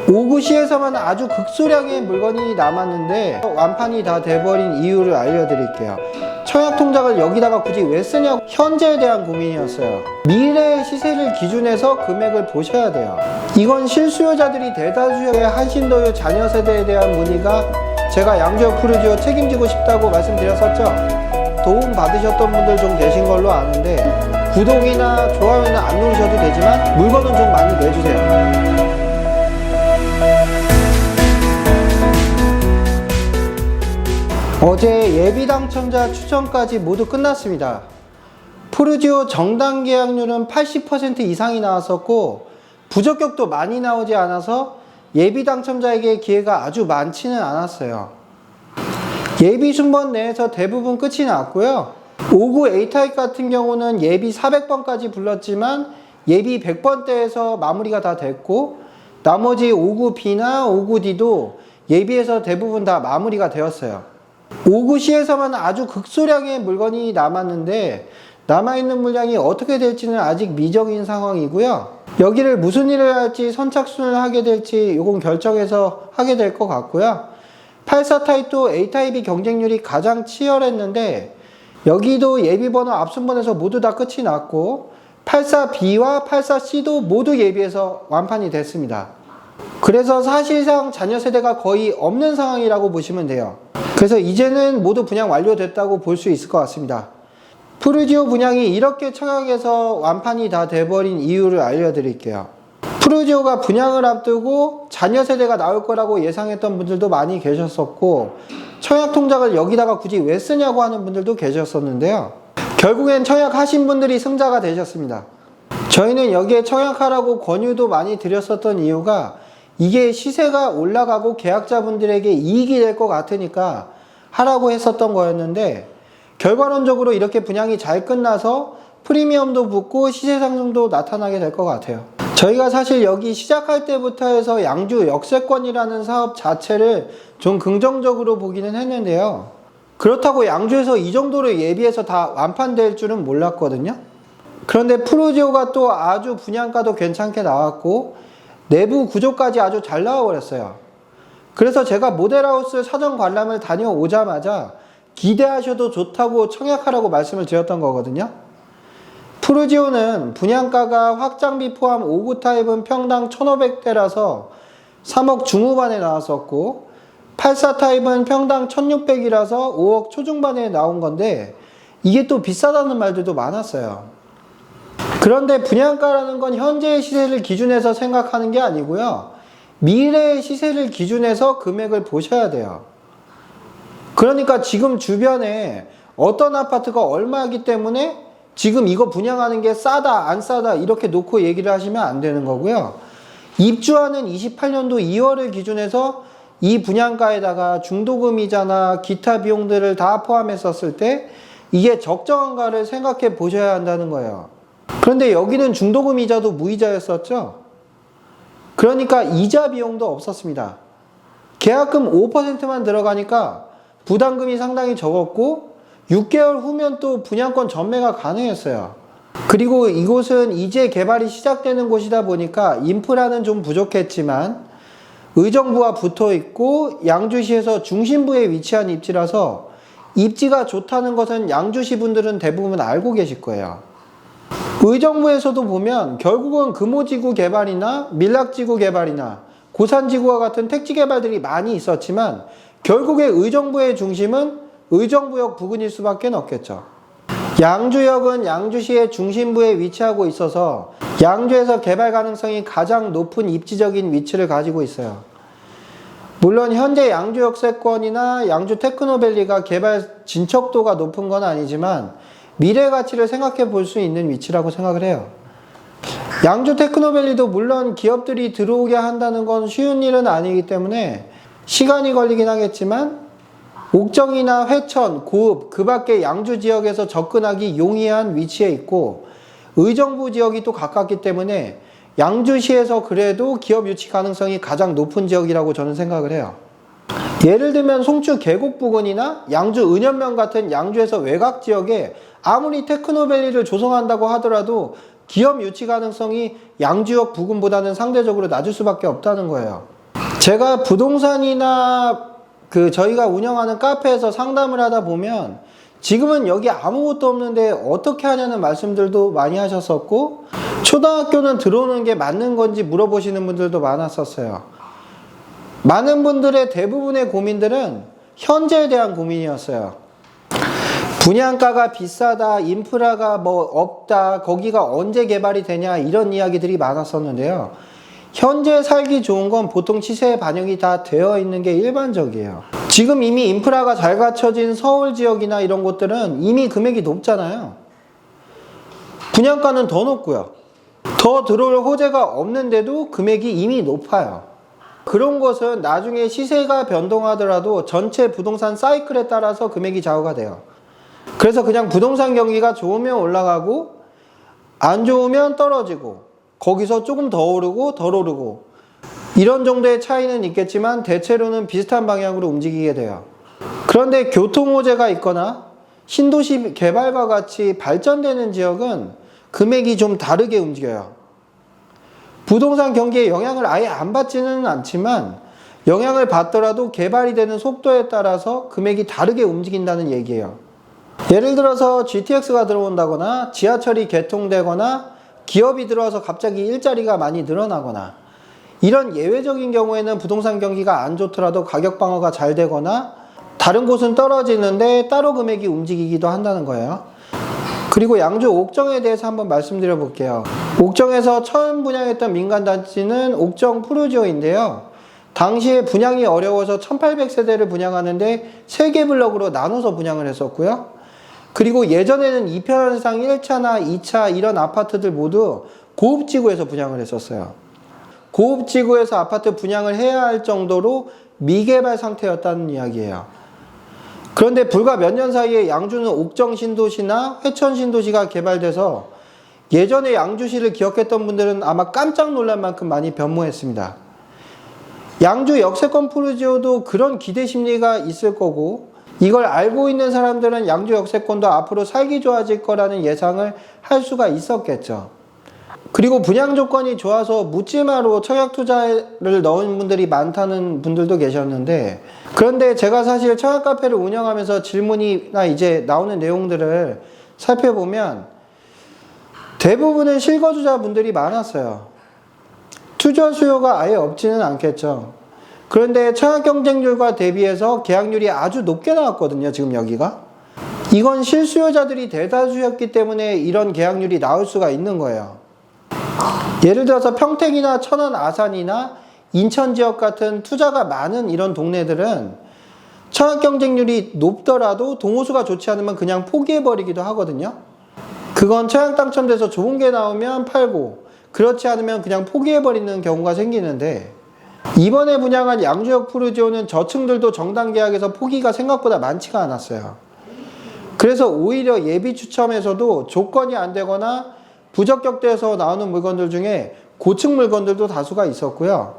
오구시에서만 아주 극소량의 물건이 남았는데 완판이 다 돼버린 이유를 알려드릴게요. 청약통장을 여기다가 굳이 왜 쓰냐고, 현재에 대한 고민이었어요. 미래의 시세를 기준해서 금액을 보셔야 돼요. 이건 실수요자들이 대다수의 한신도요 자녀 세대에 대한 문의가 제가 양주역 푸르지오 책임지고 싶다고 말씀드렸었죠. 도움 받으셨던 분들 좀 계신 걸로 아는데 구독이나 좋아요는 안 누르셔도 되지만 물건은 좀 많이 내주세요. 어제 예비 당첨자 추첨까지 모두 끝났습니다. 푸르지오 정당 계약률은 80% 이상이 나왔었고 부적격도 많이 나오지 않아서 예비 당첨자에게 기회가 아주 많지는 않았어요. 예비 순번 내에서 대부분 끝이 났고요. 59 A타입 같은 경우는 예비 400번까지 불렀지만 예비 100번대에서 마무리가 다 됐고, 나머지 59B나 59D도 예비에서 대부분 다 마무리가 되었어요. 59C에서만 아주 극소량의 물건이 남았는데 남아있는 물량이 어떻게 될지는 아직 미정인 상황이고요. 여기를 무슨 일을 할지, 선착순을 하게 될지 이건 결정해서 하게 될 것 같고요. 84 타입도 A 타입이 경쟁률이 가장 치열했는데 여기도 예비번호 앞순번에서 모두 다 끝이 났고 84B와 84C도 모두 예비해서 완판이 됐습니다. 그래서 사실상 자녀 세대가 거의 없는 상황이라고 보시면 돼요. 그래서 이제는 모두 분양 완료됐다고 볼 수 있을 것 같습니다. 푸르지오 분양이 이렇게 청약에서 완판이 다 돼버린 이유를 알려드릴게요. 푸르지오가 분양을 앞두고 자녀 세대가 나올 거라고 예상했던 분들도 많이 계셨었고 청약통장을 여기다가 굳이 왜 쓰냐고 하는 분들도 계셨었는데요. 결국엔 청약하신 분들이 승자가 되셨습니다. 저희는 여기에 청약하라고 권유도 많이 드렸었던 이유가 이게 시세가 올라가고 계약자분들에게 이익이 될 것 같으니까 하라고 했었던 거였는데 결과론적으로 이렇게 분양이 잘 끝나서 프리미엄도 붙고 시세 상승도 나타나게 될 것 같아요. 저희가 사실 여기 시작할 때부터 해서 양주 역세권이라는 사업 자체를 좀 긍정적으로 보기는 했는데요. 그렇다고 양주에서 이 정도로 예비해서 다 완판될 줄은 몰랐거든요. 그런데 푸르지오가 또 아주 분양가도 괜찮게 나왔고 내부 구조까지 아주 잘 나와버렸어요. 그래서 제가 모델하우스 사전 관람을 다녀오자마자 기대하셔도 좋다고 청약하라고 말씀을 드렸던 거거든요. 푸르지오는 분양가가 확장비 포함 59 타입은 평당 1,500대라서 3억 중후반에 나왔었고 84 타입은 평당 1,600이라서 5억 초중반에 나온 건데 이게 또 비싸다는 말들도 많았어요. 그런데 분양가라는 건 현재의 시세를 기준해서 생각하는 게 아니고요. 미래의 시세를 기준해서 금액을 보셔야 돼요. 그러니까 지금 주변에 어떤 아파트가 얼마이기 때문에 지금 이거 분양하는 게 싸다 안 싸다 이렇게 놓고 얘기를 하시면 안 되는 거고요. 입주하는 28년도 2월을 기준해서 이 분양가에다가 중도금이자나 기타 비용들을 다 포함했었을 때 이게 적정한가를 생각해 보셔야 한다는 거예요. 그런데 여기는 중도금 이자도 무이자였었죠. 그러니까 이자 비용도 없었습니다. 계약금 5%만 들어가니까 부담금이 상당히 적었고 6개월 후면 또 분양권 전매가 가능했어요. 그리고 이곳은 이제 개발이 시작되는 곳이다 보니까 인프라는 좀 부족했지만 의정부와 붙어 있고 양주시에서 중심부에 위치한 입지라서 입지가 좋다는 것은 양주시 분들은 대부분 알고 계실 거예요. 의정부에서도 보면 결국은 금호지구 개발이나 밀락지구 개발이나 고산지구와 같은 택지 개발들이 많이 있었지만 결국에 의정부의 중심은 의정부역 부근일 수밖에 없겠죠. 양주역은 양주시의 중심부에 위치하고 있어서 양주에서 개발 가능성이 가장 높은 입지적인 위치를 가지고 있어요. 물론 현재 양주 역세권이나 양주 테크노밸리가 개발 진척도가 높은 건 아니지만 미래 가치를 생각해 볼 수 있는 위치라고 생각을 해요. 양주 테크노밸리도 물론 기업들이 들어오게 한다는 건 쉬운 일은 아니기 때문에 시간이 걸리긴 하겠지만 옥정이나 회천, 고읍, 그 밖에 양주 지역에서 접근하기 용이한 위치에 있고 의정부 지역이 또 가깝기 때문에 양주시에서 그래도 기업 유치 가능성이 가장 높은 지역이라고 저는 생각을 해요. 예를 들면 송추 계곡 부근이나 양주 은현면 같은 양주에서 외곽 지역에 아무리 테크노밸리를 조성한다고 하더라도 기업 유치 가능성이 양주역 부근보다는 상대적으로 낮을 수밖에 없다는 거예요. 제가 부동산이나 저희가 운영하는 카페에서 상담을 하다 보면 지금은 여기 아무것도 없는데 어떻게 하냐는 말씀들도 많이 하셨었고, 초등학교는 들어오는 게 맞는 건지 물어보시는 분들도 많았었어요. 많은 분들의 대부분의 고민들은 현재에 대한 고민이었어요. 분양가가 비싸다, 인프라가 뭐 없다, 거기가 언제 개발이 되냐, 이런 이야기들이 많았었는데요. 현재 살기 좋은 건 보통 시세에 반영이 다 되어 있는 게 일반적이에요. 지금 이미 인프라가 잘 갖춰진 서울 지역이나 이런 곳들은 이미 금액이 높잖아요. 분양가는 더 높고요. 더 들어올 호재가 없는데도 금액이 이미 높아요. 그런 것은 나중에 시세가 변동하더라도 전체 부동산 사이클에 따라서 금액이 좌우가 돼요. 그래서 그냥 부동산 경기가 좋으면 올라가고 안 좋으면 떨어지고 거기서 조금 더 오르고 덜 오르고 이런 정도의 차이는 있겠지만 대체로는 비슷한 방향으로 움직이게 돼요. 그런데 교통 호재가 있거나 신도시 개발과 같이 발전되는 지역은 금액이 좀 다르게 움직여요. 부동산 경기에 영향을 아예 안 받지는 않지만 영향을 받더라도 개발이 되는 속도에 따라서 금액이 다르게 움직인다는 얘기예요. 예를 들어서 GTX가 들어온다거나 지하철이 개통되거나 기업이 들어와서 갑자기 일자리가 많이 늘어나거나 이런 예외적인 경우에는 부동산 경기가 안 좋더라도 가격 방어가 잘 되거나 다른 곳은 떨어지는데 따로 금액이 움직이기도 한다는 거예요. 그리고 양주 옥정에 대해서 한번 말씀드려 볼게요. 옥정에서 처음 분양했던 민간단지는 옥정 푸르지오인데요. 당시에 분양이 어려워서 1800세대를 분양하는데 3개 블럭으로 나눠서 분양을 했었고요. 그리고 예전에는 이편상 1차나 2차 이런 아파트들 모두 고급지구에서 분양을 했었어요. 고급지구에서 아파트 분양을 해야 할 정도로 미개발 상태였다는 이야기예요. 그런데 불과 몇 년 사이에 양주는 옥정 신도시나 회천 신도시가 개발돼서 예전에 양주시를 기억했던 분들은 아마 깜짝 놀랄 만큼 많이 변모했습니다. 양주 역세권 푸르지오도 그런 기대 심리가 있을 거고 이걸 알고 있는 사람들은 양주 역세권도 앞으로 살기 좋아질 거라는 예상을 할 수가 있었겠죠. 그리고 분양 조건이 좋아서 묻지마로 청약 투자를 넣은 분들이 많다는 분들도 계셨는데, 그런데 제가 사실 청약 카페를 운영하면서 질문이나 이제 나오는 내용들을 살펴보면 대부분은 실거주자 분들이 많았어요. 투자 수요가 아예 없지는 않겠죠. 그런데 청약 경쟁률과 대비해서 계약률이 아주 높게 나왔거든요, 지금 여기가. 이건 실수요자들이 대다수였기 때문에 이런 계약률이 나올 수가 있는 거예요. 예를 들어서 평택이나 천안, 아산이나 인천 지역 같은 투자가 많은 이런 동네들은 청약 경쟁률이 높더라도 동호수가 좋지 않으면 그냥 포기해버리기도 하거든요. 그건 청약 당첨돼서 좋은 게 나오면 팔고 그렇지 않으면 그냥 포기해버리는 경우가 생기는데, 이번에 분양한 양주역 푸르지오는 저층들도 정당 계약에서 포기가 생각보다 많지가 않았어요. 그래서 오히려 예비 추첨에서도 조건이 안 되거나 부적격돼서 나오는 물건들 중에 고층 물건들도 다수가 있었고요.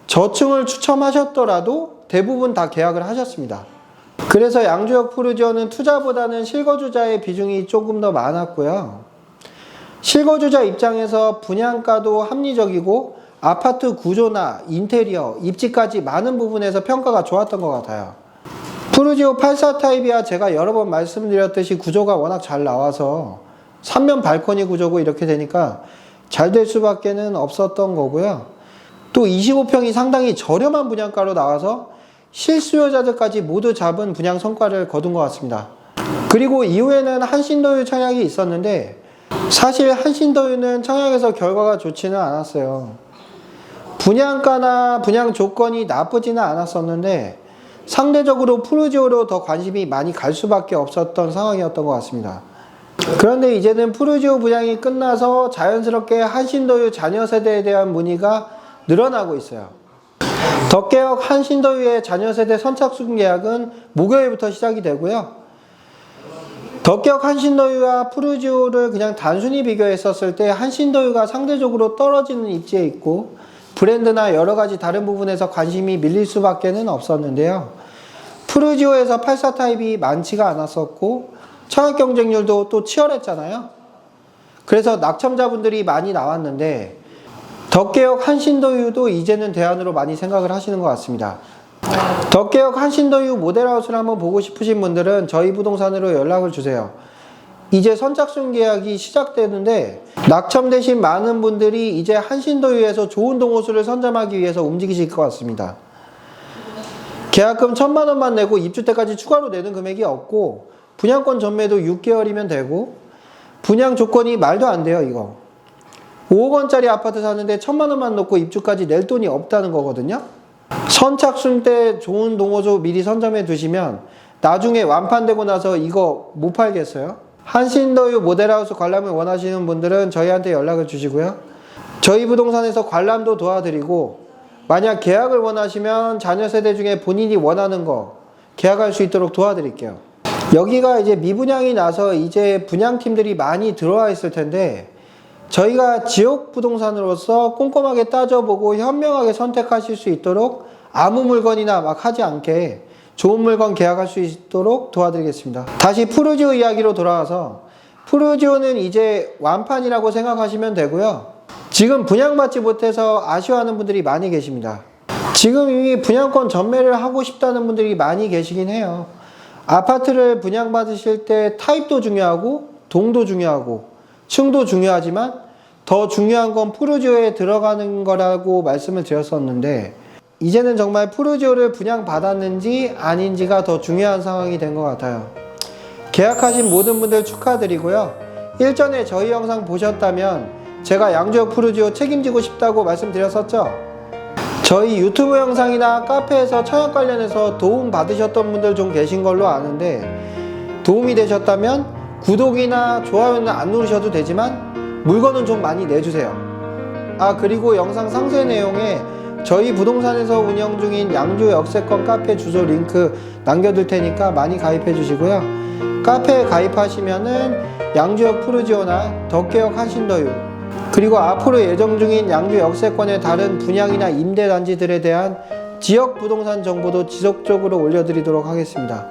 저층을 추첨하셨더라도 대부분 다 계약을 하셨습니다. 그래서 양주역 푸르지오는 투자보다는 실거주자의 비중이 조금 더 많았고요. 실거주자 입장에서 분양가도 합리적이고 아파트 구조나 인테리어, 입지까지 많은 부분에서 평가가 좋았던 것 같아요. 푸르지오 84 타입이야 제가 여러 번 말씀드렸듯이 구조가 워낙 잘 나와서 3면 발코니 구조고 이렇게 되니까 잘 될 수밖에는 없었던 거고요. 또 25평이 상당히 저렴한 분양가로 나와서 실수요자들까지 모두 잡은 분양 성과를 거둔 것 같습니다. 그리고 이후에는 한신도유 청약이 있었는데 사실 한신도유는 청약에서 결과가 좋지는 않았어요. 분양가나 분양 조건이 나쁘지는 않았었는데 상대적으로 푸르지오로 더 관심이 많이 갈 수밖에 없었던 상황이었던 것 같습니다. 그런데 이제는 푸르지오 분양이 끝나서 자연스럽게 한신도유 자녀 세대에 대한 문의가 늘어나고 있어요. 덕계역 한신도유의 자녀 세대 선착순 계약은 목요일부터 시작이 되고요. 덕계역 한신도유와 푸르지오를 그냥 단순히 비교했었을 때 한신도유가 상대적으로 떨어지는 입지에 있고 브랜드나 여러 가지 다른 부분에서 관심이 밀릴 수밖에는 없었는데요. 푸르지오에서 84 타입이 많지가 않았었고 청약 경쟁률도 또 치열했잖아요. 그래서 낙첨자분들이 많이 나왔는데 덕개역 한신도유도 이제는 대안으로 많이 생각을 하시는 것 같습니다. 덕개역 한신도유 모델하우스를 한번 보고 싶으신 분들은 저희 부동산으로 연락을 주세요. 이제 선착순 계약이 시작되는데 낙첨되신 많은 분들이 이제 한신도유에서 좋은 동호수를 선점하기 위해서 움직이실 것 같습니다. 계약금 1,000만 원만 내고 입주 때까지 추가로 내는 금액이 없고 분양권 전매도 6개월이면 되고 분양 조건이 말도 안 돼요. 이거 5억 원짜리 아파트 사는데 1,000만 원만 넣고 입주까지 낼 돈이 없다는 거거든요. 선착순 때 좋은 동호수 미리 선점해 두시면 나중에 완판되고 나서 이거 못 팔겠어요? 한신도유 모델하우스 관람을 원하시는 분들은 저희한테 연락을 주시고요. 저희 부동산에서 관람도 도와드리고 만약 계약을 원하시면 자녀 세대 중에 본인이 원하는 거 계약할 수 있도록 도와드릴게요. 여기가 이제 미분양이 나서 이제 분양팀들이 많이 들어와 있을 텐데 저희가 지역 부동산으로서 꼼꼼하게 따져보고 현명하게 선택하실 수 있도록 아무 물건이나 막 하지 않게 좋은 물건 계약할 수 있도록 도와드리겠습니다. 다시 푸르지오 이야기로 돌아와서 푸르지오는 이제 완판이라고 생각하시면 되고요. 지금 분양받지 못해서 아쉬워하는 분들이 많이 계십니다. 지금 이미 분양권 전매를 하고 싶다는 분들이 많이 계시긴 해요. 아파트를 분양받으실 때 타입도 중요하고 동도 중요하고 층도 중요하지만 더 중요한 건 푸르지오에 들어가는 거라고 말씀을 드렸었는데 이제는 정말 푸르지오를 분양받았는지 아닌지가 더 중요한 상황이 된 것 같아요. 계약하신 모든 분들 축하드리고요. 일전에 저희 영상 보셨다면 제가 양주역 푸르지오 책임지고 싶다고 말씀드렸었죠. 저희 유튜브 영상이나 카페에서 청약 관련해서 도움 받으셨던 분들 좀 계신 걸로 아는데 도움이 되셨다면 구독이나 좋아요는 안 누르셔도 되지만 물건은 좀 많이 내주세요. 그리고 영상 상세 내용에 저희 부동산에서 운영 중인 양주 역세권 카페 주소 링크 남겨둘 테니까 많이 가입해 주시고요. 카페에 가입하시면은 양주역 푸르지오나 덕개역 한신도유 그리고 앞으로 예정 중인 양주 역세권의 다른 분양이나 임대 단지들에 대한 지역 부동산 정보도 지속적으로 올려드리도록 하겠습니다.